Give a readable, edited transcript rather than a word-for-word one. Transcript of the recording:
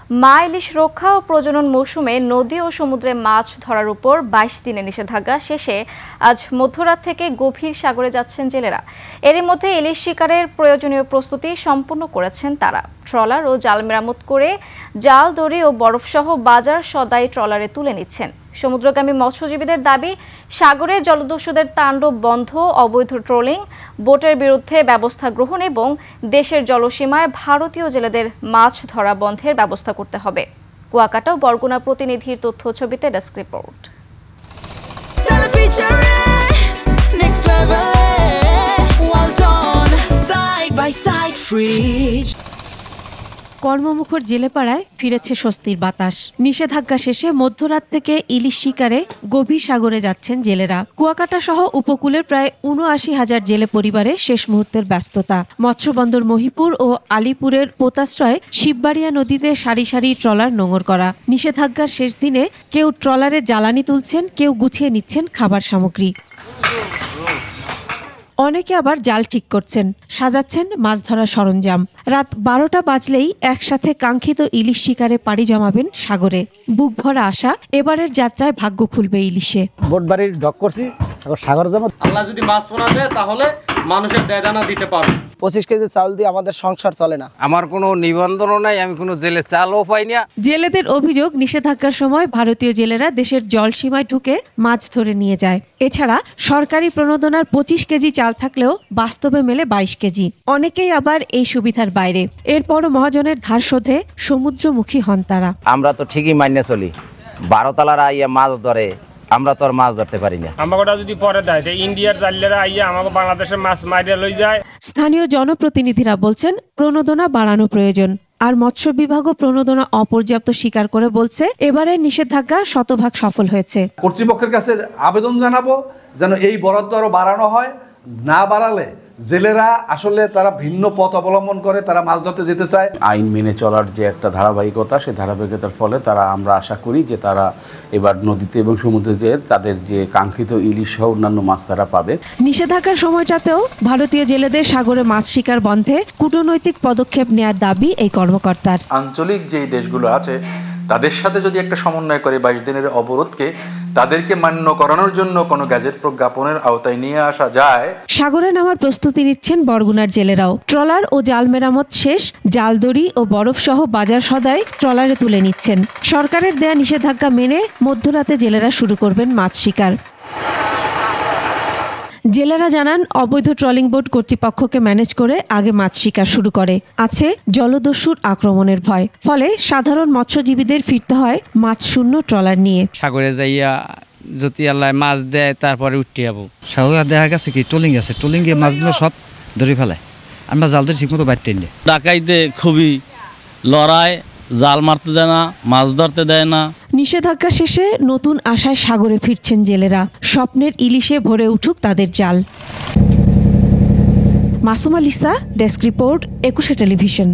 মা ইলিশ রক্ষা ও প্রজনন মৌসুমে নদী ও সমুদ্রে মাছ ধরার উপর ২২ দিনের নিষেধাজ্ঞা শেষে আজ মধ্যরাত থেকে গভীর সাগরে যাচ্ছেন জেলেরা। এরই মধ্যে ইলিশ শিকারের প্রয়োজনীয় প্রস্তুতি সম্পন্ন করেছেন তারা। ট্রলার ও জাল মেরামত করে জাল, দড়ি ও বরফসহ বাজার সদাই ট্রলারে তুলে নিচ্ছেন। সমুদ্রগামী মৎস্যজীবীদের দাবি, সাগরে জলদস্যুদের তাণ্ডব বন্ধ, অবৈধ ট্রলিং, বোটের বিরুদ্ধে ব্যবস্থা গ্রহণ এবং দেশের জলসীমায় ভারতীয় জেলেদের মাছ ধরা বন্ধের ব্যবস্থা করতে হবে। কুয়াকাটা ও বরগুনা প্রতিনিধির তথ্য ছবিতে ডেস্ক রিপোর্ট। কর্মমুখর জেলেপাড়ায় ফিরেছে স্বস্তির বাতাস। নিষেধাজ্ঞা শেষে মধ্যরাত থেকে ইলিশ শিকারে গভীর সাগরে যাচ্ছেন জেলেরা। কুয়াকাটা সহ উপকূলের প্রায় ৭৯,০০০ জেলে পরিবারে শেষ মুহূর্তের ব্যস্ততা। মৎস্যবন্দর মহিপুর ও আলিপুরের পোতাশ্রয়ে শিববাড়িয়া নদীতে সারি সারি ট্রলার নোঙর করা। নিষেধাজ্ঞার শেষ দিনে কেউ ট্রলারে জ্বালানি তুলছেন, কেউ গুছিয়ে নিচ্ছেন খাবার সামগ্রী। অনেকে আবার জাল ঠিক করছেন, সাজাচ্ছেন মাছ ধরার সরঞ্জাম। রাত ১২টা বাজলেই একসাথে কাঙ্ক্ষিত ইলিশ শিকারে পাড়ি জমাবেন সাগরে। বুক ভরা আশা, এবারের যাত্রায় ভাগ্য খুলবে ইলিশে। বোটবাড়ির ডক করছি, সাগর যাবো। আল্লাহ যদি মাছ পোনা দেয় তাহলে মানুষের দেয়দানা দিতে পারবে। ২৫ কেজি চাল দিয়ে আমাদের সংসার চলে না। আমার কোনো নিবন্ধনও নাই, আমি কোনো জেলে চালও পাই না। জেলেদের অভিযোগ, নিষেধাজ্ঞার সময় ভারতীয় জেলেরা দেশের জলসীমায় ঢুকে মাছ ধরে নিয়ে যায়। এছাড়া সরকারি প্রণোদনার ২৫ কেজি চাল থাকলেও বাস্তবে মেলে ২২ কেজি। অনেকেই আবার এই সুবিধার বাইরে। এরপরও মহাজনের ধার শোধে সমুদ্রমুখী হন তারা। আমরা তো ঠিকই মাইনে চলি, ১২ তলারা আইয়া মাছ ধরে, আমরা তো আর মাছ ধরতে পারি না। আমাকে যদি পরে দেয়, ইন্ডিয়ার জালেরা আইয়া আমাকে বাংলাদেশের মাছ মারিয়ে লই যায়। স্থানীয় জনপ্রতিনিধিরা বলছেন প্রণোদনা বাড়ানো প্রয়োজন। আর মৎস্য বিভাগও প্রণোদনা অপর্যাপ্ত স্বীকার করে বলছে এবারের নিষেধাজ্ঞা শতভাগ সফল হয়েছে। কর্তৃপক্ষের কাছে আবেদন জানাবো যেন এই বরাদ্দ আরো বাড়ানো হয়। না বাড়ালে জেলেরা আসলে তারা ভিন্ন পথ অবলম্বন করে, তারা মাছ ধরতে যেতে চায়। আইন মেনে চলার যে একটা ধারাবাহিকতা, সেই ধারাবাহিকতার ফলে আমরা আশা করি যে তারা এবার নদীতে এবং সমুদ্রে তাদের যে কাঙ্ক্ষিত ইলিশ সহ অন্যান্য মাছ তারা পাবে। নিষেধাজ্ঞার সময়টাতেও ভারতীয় জেলেদের সাগরে মাছ শিকার বন্ধে কূটনৈতিক পদক্ষেপ নেয়ার দাবি এই কর্মকর্তার। আঞ্চলিক যেই দেশগুলো আছে তাদের সাথে যদি একটা সমন্বয় করে ২২ দিনের অবরোধকে তাদেরকে মান্য করানোর জন্য কোনো গ্যাজেট প্রজ্ঞাপনের আওতায় নিয়ে আসা যায়। সাগরে নামার প্রস্তুতি নিচ্ছেন বরগুনার জেলেরাও। ট্রলার ও জাল মেরামত শেষ, জাল, দড়ি ও বরফ সহ বাজার সদাই ট্রলারে তুলে নিচ্ছেন। সরকারের দেয়া নিষেধাজ্ঞা মেনে মধ্যরাতে জেলেরা শুরু করবেন মাছ শিকার। জেলেরা জানান, অবৈধ ট্রলিং বোট কর্তৃপক্ষকে ম্যানেজ করে আগে মাছ শিকার শুরু করে। আছে জলদস্যুর আক্রমণের ভয়, ফলে সাধারণ মৎস্যজীবীদের ফিরতে হয় মাছ শূন্য ট্রলার নিয়ে। সাগরে যাইয়া যদি আল্লাহ মাছ দেয় তারপরে উঠতে যাবো। সাগরে দেখা গেছে কি ট্রলিং আছে, ট্রলিং এ মাছগুলো সব ধরে ফেলায়, আমরা জাল ধরে ঠিক মতো বাইতে নিই। ডাকাইতে খুবই লড়াই, জাল মারতে দেয় না, মাছ ধরতে দেয় না। নিষেধাজ্ঞা শেষে নতুন আশায় সাগরে ফিরছেন জেলেরা। স্বপ্নের ইলিশে ভরে উঠুক তাদের জাল। Masuma Lisa, desk report, ২১ television.